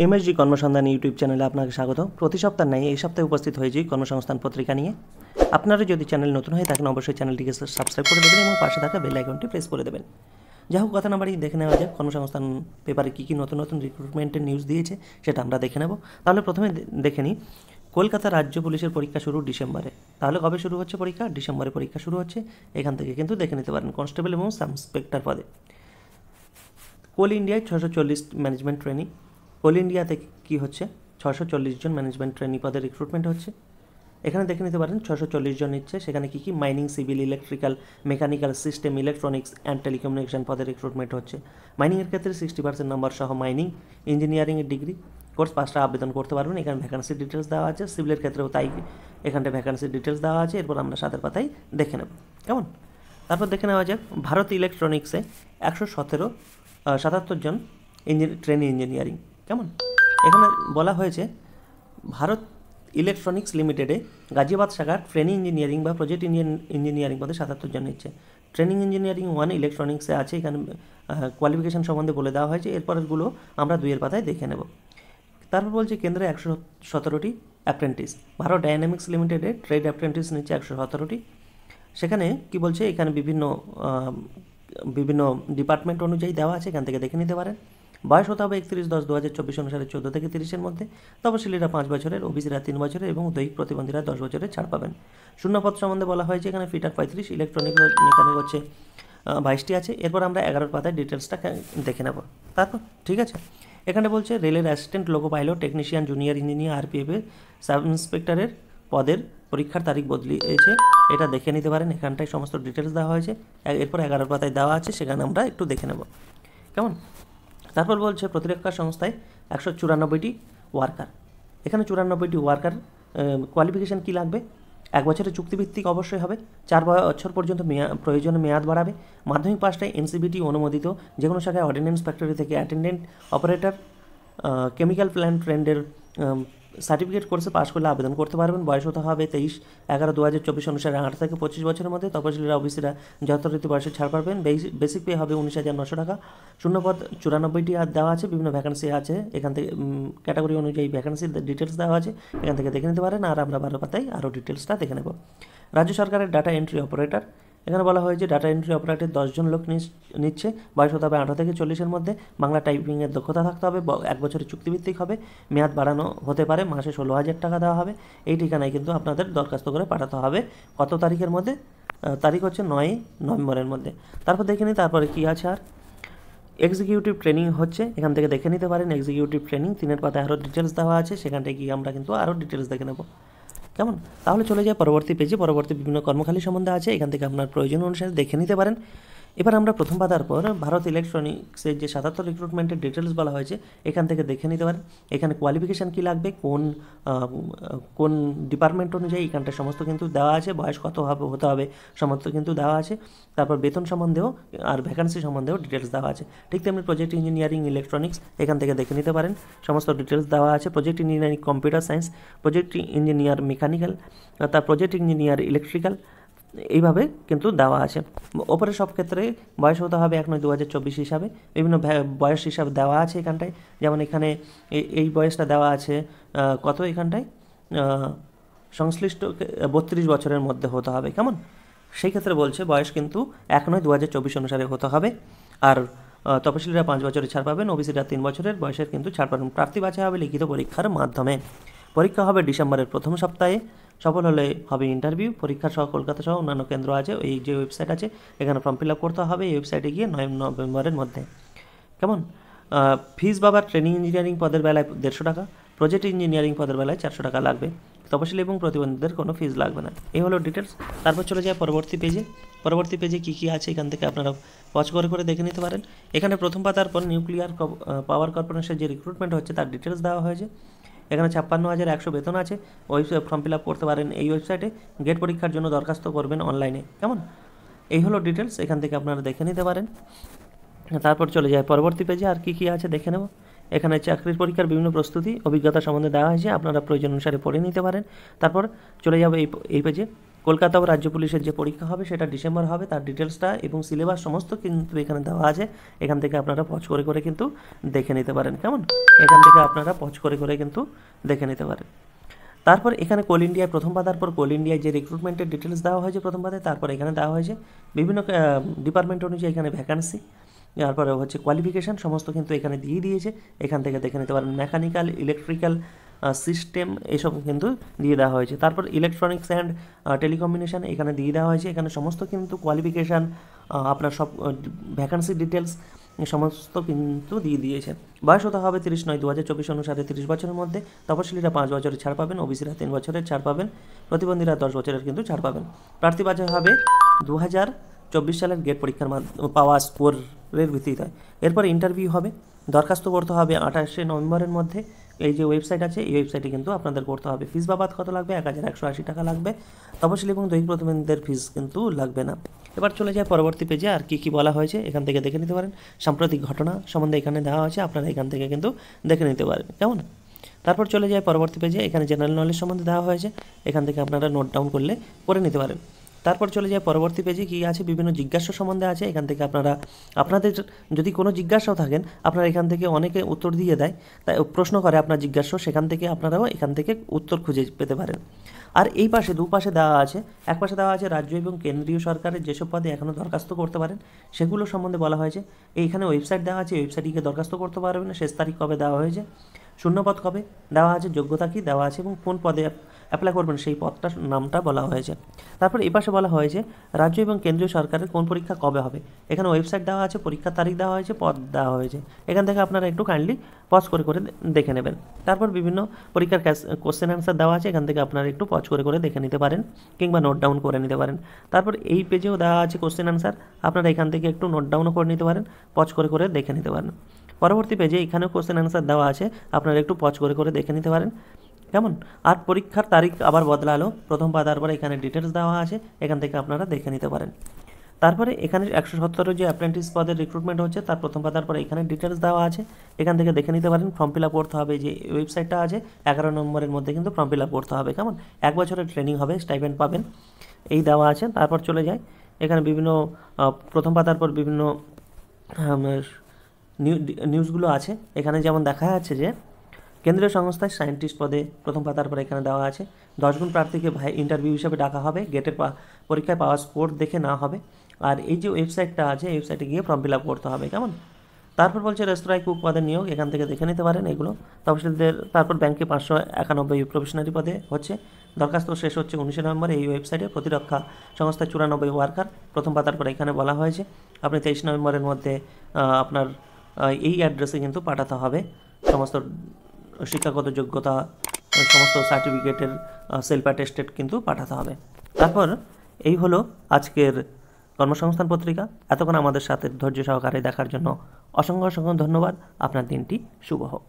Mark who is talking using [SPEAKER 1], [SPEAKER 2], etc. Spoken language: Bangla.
[SPEAKER 1] এমএসজি কর্মসন্ধান ইউটিউব চ্যানেলে আপনাকে স্বাগত। প্রতি সপ্তাহ নেই এই সপ্তাহে উপস্থিত হয়েছি কর্মসংস্থান পত্রিকা নিয়ে। আপনারা যদি চ্যানেল নতুন হয়ে থাকেন অবশ্যই চ্যানেলটিকে সাবস্ক্রাইব করে দেবেন এবং পাশে থাকা বেল আইকনটি প্রেস করে দেবেন। যাই হোক, কথা না বাড়িয়ে দেখে নেওয়া যাক কর্মসংস্থান পেপারে কী কী নতুন নতুন রিক্রুটমেন্টের নিউজ দিয়েছে সেটা আমরা দেখে নেব। তাহলে প্রথমে দেখে নিই, কলকাতা রাজ্য পুলিশের পরীক্ষা শুরু ডিসেম্বরে। তাহলে কবে শুরু হচ্ছে পরীক্ষা? ডিসেম্বরে পরীক্ষা শুরু হচ্ছে। এখান থেকে কিন্তু দেখে নিতে পারেন কনস্টেবল এবং সাব ইন্সপেক্টর পদে। কোল ইন্ডিয়ায় 640 ম্যানেজমেন্ট ট্রেনিং। কোল ইন্ডিয়াতে কী হচ্ছে? 640 জন ম্যানেজমেন্ট ট্রেনিং পদে রিক্রুটমেন্ট হচ্ছে। এখানে দেখে নিতে পারেন 640 জন নিচ্ছে। সেখানে কী কী? Mining, civil, electrical, mechanical, system, electronics and telecommunication পদে রিক্রুটমেন্ট হচ্ছে। মাইনিংয়ের ক্ষেত্রে 60% নম্বর সহ মাইনিং ইঞ্জিনিয়ারিংয়ের ডিগ্রি কোর্স পাসটা আবেদন করতে পারবেন। এখানে ভ্যাকান্সির ডিটেলস দেওয়া আছে। সিভিলের ক্ষেত্রেও তাই, এখানটা ভ্যাকান্সির ডিটেলস দেওয়া আছে। এরপর আমরা সাতের পাতায় দেখে নেব। কেমন? তারপর দেখে নেওয়া যাক ভারত ইলেকট্রনিক্সে 177 জন ট্রেনি ইঞ্জিনিয়ারিং। কেমন? এখানে বলা হয়েছে ভারত ইলেকট্রনিক্স লিমিটেডে গাজিয়াবাদ শাখার ট্রেনিং ইঞ্জিনিয়ারিং বা প্রজেক্ট ইঞ্জিনিয়ারিং পদে 77 জন নিচ্ছে। ট্রেনিং ইঞ্জিনিয়ারিং 1 ইলেকট্রনিক্সে আছে। এখানে কোয়ালিফিকেশান সম্বন্ধে বলে দেওয়া হয়েছে। এরপরগুলো আমরা 2-এর পাতায় দেখে নেব। তারপর বলছে কেন্দ্রে 117টি অ্যাপ্রেন্টিস। ভারত ডায়নামিক্স লিমিটেডে ট্রেড অ্যাপ্রেন্টিস নিচ্ছে 117টি। সেখানে কি বলছে? এখানে বিভিন্ন ডিপার্টমেন্ট অনুযায়ী দেওয়া আছে, এখান থেকে দেখে নিতে পারেন। বয়স হতে হবে 31/10/2024 অনুসারে 14 থেকে 30-এর মধ্যে। তপশিলীরা 5 বছরের, ওবিসিরা 3 বছরের এবং দৈহিক প্রতিবন্ধীরা 10 বছরের ছাড় পাবেন। শূন্যপদ সম্বন্ধে বলা হয়েছে এখানে ফিটার 35, ইলেকট্রনিক মেকানিক হচ্ছে 22টি আছে। এরপর আমরা 11-এর পাতায় ডিটেলসটা দেখে নেব। তারপর ঠিক আছে, এখানে বলছে রেলের assistant, loco pilot, technician, junior engineer, আরপিএফের সাব ইন্সপেক্টরের পদের পরীক্ষার তারিখ বদলিয়েছে। এটা দেখে নিতে পারেন, এখানটায় সমস্ত ডিটেলস দেওয়া হয়েছে। এরপর 11-এর পাতায় দেওয়া আছে, সেখানে আমরা একটু দেখে নেব। কেমন? তারপর বলছে প্রতিরক্ষা সংস্থায় 194টি ওয়ার্কার। এখানে 94টি ওয়ার্কার। কোয়ালিফিকেশান কী লাগবে? 1 বছরের চুক্তিভিত্তিক অবশ্যই হবে। 4 বছর পর্যন্ত প্রয়োজনে মেয়াদ বাড়াবে। মাধ্যমিক পাশটায় এনসিবিটি অনুমোদিত যে কোনো শাখায় অর্ডিন্যান্স ফ্যাক্টরি থেকে অ্যাটেন্ডেন্ট অপারেটর, কেমিক্যাল প্ল্যান্ট ট্রেন্ডের সার্টিফিকেট কোর্সে পাশ করলে আবেদন করতে পারবেন। বয়স হতে হবে 23/11/2024 অনুসারে 18 থেকে 25 বছরের মধ্যে। তপশিলীরা ওবিসিরা যথারীতি বয়সে ছাড় পাবেন। বেসিক পে হবে 19,900 টাকা। শূন্যপদ 94টি দেওয়া আছে। বিভিন্ন ভ্যাকান্সি আছে, এখান থেকে ক্যাটাগরি অনুযায়ী ভ্যাকান্সির ডিটেলস দেওয়া আছে, এখান থেকে দেখে নিতে পারেন। আর আমরা 12 পাতায় আরও ডিটেলসটা দেখে নেব। রাজ্য সরকারের ডাটা এন্ট্রি অপারেটর। এখানে বলা হয়েছে ডাটা এন্ট্রি অপারেটর 10 জন লোক নিচ্ছে। বয়স হতে হবে 18 থেকে 40-এর মধ্যে। বাংলা টাইপিংয়ের দক্ষতা থাকতে হবে। 1 বছরের চুক্তিভিত্তিক হবে। মেয়াদ বাড়ানো হতে পারে। মাসে 16,000 টাকা দেওয়া হবে। এই ঠিকানায় কিন্তু আপনাদের দরখাস্ত করে পাঠাতে হবে। কত তারিখের মধ্যে? তারিখ হচ্ছে 9 নভেম্বরের মধ্যে। তারপর দেখে নিই তারপরে কী আছে। আর এক্সিকিউটিভ ট্রেনিং হচ্ছে, এখান থেকে দেখে নিতে পারেন। এক্সিকিউটিভ ট্রেনিং 3-এর পাতায় আরও ডিটেলস দেওয়া আছে, সেখানটায় গিয়ে আমরা কিন্তু আরও ডিটেলস দেখে নেব। কেমন? তাহলে চলে যায় পরবর্তী পেজে। পরবর্তী বিভিন্ন কর্মখালী সম্বন্ধে আছে, এখান থেকে আপনার প্রয়োজন অনুসারে দেখে নিতে পারেন। এবার আমরা প্রথম পাতার পর ভারত ইলেকট্রনিক্সের যে 77 রিক্রুটমেন্টের ডিটেলস বলা হয়েছে, এখান থেকে দেখে নিতে পারেন। এখানে কোয়ালিফিকেশান কী লাগবে, কোন ডিপার্টমেন্ট অনুযায়ী, এখানটা সমস্ত কিন্তু দেওয়া আছে। বয়স কত হতে হবে সমস্ত কিন্তু দেওয়া আছে। তারপর বেতন সম্বন্ধেও আর ভ্যাকান্সি সম্বন্ধেও ডিটেলস দেওয়া আছে। ঠিক তেমনি প্রজেক্ট ইঞ্জিনিয়ারিং ইলেকট্রনিক্স, এখান থেকে দেখে নিতে পারেন, সমস্ত ডিটেলস দেওয়া আছে। Project engineering computer science, project engineer mechanical, তার প্রজেক্ট ইঞ্জিনিয়ার ইলেকট্রিক্যাল, এইভাবে কিন্তু দেওয়া আছে। ওপরে সব ক্ষেত্রে বয়স হতে হবে 1/9/2024 হিসাবে। বিভিন্ন বয়স হিসাবে দেওয়া আছে এখানটায়। যেমন এখানে এই বয়সটা দেওয়া আছে কত এখানটায়, সংশ্লিষ্ট 32 বছরের মধ্যে হতে হবে। কেমন? সেই ক্ষেত্রে বলছে বয়স কিন্তু 1/9/2024 অনুসারে হতে হবে। আর তপশিলীরা 5 বছরের ছাড় পাবেন। ওবিসিরা 3 বছরের বয়সের কিন্তু ছাড় পাবেন। প্রার্থী বাছাই হবে লিখিত পরীক্ষার মাধ্যমে। পরীক্ষা হবে ডিসেম্বরের প্রথম সপ্তাহে। সফল হলে হবে ইন্টারভিউ। পরীক্ষা সহ কলকাতা সহ অন্যান্য কেন্দ্র আছে, এই যে ওয়েবসাইট আছে এখানে ফর্ম ফিল আপ করতে হবে এই ওয়েবসাইটে গিয়ে 9 নভেম্বরের মধ্যে। কেমন? ফিস বাবার ট্রেনিং ইঞ্জিনিয়ারিং পদের বেলায় 150 টাকা, প্রজেক্ট ইঞ্জিনিয়ারিং পদের বেলায় 400 টাকা লাগবে। তপশিলি এবং প্রতিবন্ধীদের কোনো ফিস লাগবে না। এই হলো ডিটেলস। তারপর চলে যায় পরবর্তী পেজে। পরবর্তী পেজে কী কী আছে এখান থেকে আপনারা পজ করে দেখে নিতে পারেন। এখানে প্রথম পাতার পর নিউক্লিয়ার পাওয়ার কর্পোরেশনের যে রিক্রুটমেন্ট হচ্ছে তার ডিটেলস দেওয়া হয়েছে। এখানে 56,100 বেতন আছে। ফর্ম ফিল আপ করতে পারেন এই ওয়েবসাইটে। গেট পরীক্ষার জন্য দরখাস্ত করবেন অনলাইনে। কেমন? এই হলো ডিটেলস, এখান থেকে আপনারা দেখে নিতে পারেন। তারপর চলে যায় পরবর্তী পেজে, আর কী কী আছে দেখে নেব। এখানে চাকরির পরীক্ষার বিভিন্ন প্রস্তুতি অভিজ্ঞতা সম্বন্ধে দেওয়া হয়েছে, আপনারা প্রয়োজন অনুসারে পড়ে নিতে পারেন। তারপর চলে যাবে এই পেজে কলকাতা ও রাজ্য পুলিশের যে পরীক্ষা হবে সেটা ডিসেম্বর হবে, তার ডিটেলসটা এবং সিলেবাস সমস্ত কিন্তু এখানে দেওয়া আছে। এখান থেকে আপনারা পজ করে করে কিন্তু দেখে নিতে পারেন, কেমন? এখান থেকে আপনারা পজ করে করে কিন্তু দেখে নিতে পারেন। তারপর এখানে কোল ইন্ডিয়ায় প্রথম পাতার পর কোল ইন্ডিয়ায় যে রিক্রুটমেন্টের ডিটেলস দেওয়া হয়েছে প্রথম পাতায়, তারপর এখানে দেওয়া হয়েছে বিভিন্ন ডিপার্টমেন্ট অনুযায়ী এখানে ভ্যাকান্সি, তারপরে হচ্ছে কোয়ালিফিকেশান সমস্ত কিন্তু এখানে দিয়ে দিয়েছে। এখান থেকে দেখে নিতে পারেন মেকানিক্যাল, ইলেকট্রিক্যাল, সিস্টেম এসব কিন্তু দিয়ে দেওয়া হয়েছে। তারপর ইলেকট্রনিক্স অ্যান্ড টেলিকমিউনিকেশান এখানে দিয়ে দেওয়া হয়েছে। এখানে সমস্ত কিন্তু কোয়ালিফিকেশান আপনার সব ভ্যাকান্সি ডিটেলস সমস্ত কিন্তু দিয়ে দিয়েছে। বয়স হতে হবে 30/9/2024 অনুসারে 30 বছরের মধ্যে। তপশিলীরা 5 বছরের ছাড় পাবেন, ওবিসিরা 3 বছরের ছাড় পাবেন, প্রতিবন্ধীরা 10 বছরের কিন্তু ছাড় পাবেন। প্রার্থী বাছাই হবে 2024 সালের গেট পরীক্ষার পাওয়া স্কোরের ভিত্তিতে। এরপর ইন্টারভিউ হবে, দরখাস্ত করতে হবে 28শে নভেম্বরের মধ্যে। এই যে ওয়েবসাইট আছে এই ওয়েবসাইটে কিন্তু আপনাদের করতে হবে। ফিস বাবদ কত লাগবে? 1180 টাকা লাগবে। তপশিলি এবং দৈহিক প্রতিবন্ধীদের ফিস কিন্তু লাগবে না। এবার চলে যায় পরবর্তী পেজে, আর কি কি বলা হয়েছে এখান থেকে দেখে নিতে পারেন। সাম্প্রতিক ঘটনা সম্বন্ধে এখানে দেওয়া আছে, আপনারা এখান থেকে কিন্তু দেখে নিতে পারেন, কেমন? তারপর চলে যায় পরবর্তী পেজে, এখানে জেনারেল নলেজ সম্বন্ধে দেওয়া হয়েছে, এখান থেকে আপনারা নোট ডাউন করলে করে নিতে পারেন। তারপর চলে যায় পরবর্তী পেজে, কী আছে বিভিন্ন জিজ্ঞাসা সম্বন্ধে আছে। এখান থেকে আপনারা আপনাদের যদি কোনো জিজ্ঞাসাও থাকেন আপনারা এখান থেকে অনেকে উত্তর দিয়ে দেয়, তাই প্রশ্ন করে আপনার জিজ্ঞাসা, সেখান থেকে আপনারাও এখান থেকে উত্তর খুঁজে পেতে পারেন। আর এই পাশে দুপাশে দেওয়া আছে, এক পাশে দেওয়া আছে রাজ্য এবং কেন্দ্রীয় সরকারের যেসব পদে এখনও দরখাস্ত করতে পারেন সেগুলো সম্বন্ধে বলা হয়েছে। এইখানে ওয়েবসাইট দেওয়া আছে, ওয়েবসাইটে গিয়ে দরখাস্ত করতে পারবেন। শেষ তারিখ কবে দেওয়া হয়েছে, শূন্যপদ কবে দেওয়া আছে, যোগ্যতা কী দেওয়া আছে এবং কোন পদে অ্যাপ্লাই করবেন সেই পদটার নামটা বলা হয়েছে। তারপর এই পাশে বলা হয়েছে রাজ্য এবং কেন্দ্রীয় সরকারের কোন পরীক্ষা কবে হবে। এখানে ওয়েবসাইট দেওয়া আছে, পরীক্ষার তারিখ দেওয়া হয়েছে, পদ দেওয়া হয়েছে। এখান থেকে আপনারা একটু কাইন্ডলি পজ করে করে দেখে নেবেন। তারপর বিভিন্ন পরীক্ষার কোশ্চেন অ্যান্সার দেওয়া আছে, এখান থেকে আপনারা একটু পজ করে করে দেখে নিতে পারেন কিংবা নোট ডাউন করে নিতে পারেন। তারপর এই পেজেও দেওয়া আছে কোশ্চেন অ্যান্সার, আপনারা এখান থেকে একটু নোট ডাউনও করে নিতে পারেন, পজ করে করে দেখে নিতে পারেন। পরবর্তী পেজে এখানেও কোশ্চেন অ্যান্সার দেওয়া আছে, আপনারা একটু পজ করে করে দেখে নিতে পারেন, কেমন? আর পরীক্ষার তারিখ আবার বদলালো প্রথম পাতার পরে, এখানে ডিটেলস দেওয়া আছে, এখান থেকে আপনারা দেখে নিতে পারেন। তারপরে এখানে 117 যে অ্যাপ্রেন্টিস পদের রিক্রুটমেন্ট হচ্ছে তার প্রথম পাতার পরে এখানে ডিটেলস দেওয়া আছে, এখান থেকে দেখে নিতে পারেন। ফর্ম ফিল আপ করতে হবে, যে ওয়েবসাইটটা আছে 11 নম্বরের মধ্যে কিন্তু ফর্ম ফিল আপ করতে হবে, কেমন? 1 বছরের ট্রেনিং হবে, স্টাইপেন্ড পাবেন, এই দেওয়া আছে। তারপর চলে যায় এখানে বিভিন্ন প্রথম পাতার পর বিভিন্ন নিউজগুলো আছে। এখানে যেমন দেখা যাচ্ছে যে কেন্দ্রীয় সংস্থায় সায়েন্টিস্ট পদে প্রথম পাতার পর এখানে দেওয়া আছে 10 গুণ প্রার্থীকে ইন্টারভিউ হিসেবে ডাকা হবে, গেটের পরীক্ষায় পাওয়া স্কোর দেখে না হবে। আর এই যে ওয়েবসাইটটা আছে এই ওয়েবসাইটে গিয়ে ফর্ম ফিল আপ করতে হবে, কেমন? তারপর বলছে রেস্তোরাঁয় কুক পদে নিয়োগ, এখান থেকে দেখে নিতে পারেন এগুলো তফসিলদের। তারপর ব্যাংকে 591 প্রফেশনারি পদে হচ্ছে, দরখাস্ত শেষ হচ্ছে 19 নভেম্বর। এই ওয়েবসাইটে প্রতিরক্ষা সংস্থায় 94 ওয়ার্কার, প্রথম পাতার পর এখানে বলা হয়েছে আপনি 23 নভেম্বরের মধ্যে আপনার এই অ্যাড্রেসে কিন্তু পাঠাতে হবে সমস্ত শিক্ষাগত যোগ্যতা, সমস্ত সার্টিফিকেটের সেলফ অ্যাটেস্টেড কিন্তু পাঠাতে হবে। তারপর এই হলো আজকের কর্মসংস্থান পত্রিকা। এতক্ষণ আমাদের সাথে ধৈর্য সহকারে দেখার জন্য অসংখ্য অসংখ্য ধন্যবাদ। আপনার দিনটি শুভ হোক।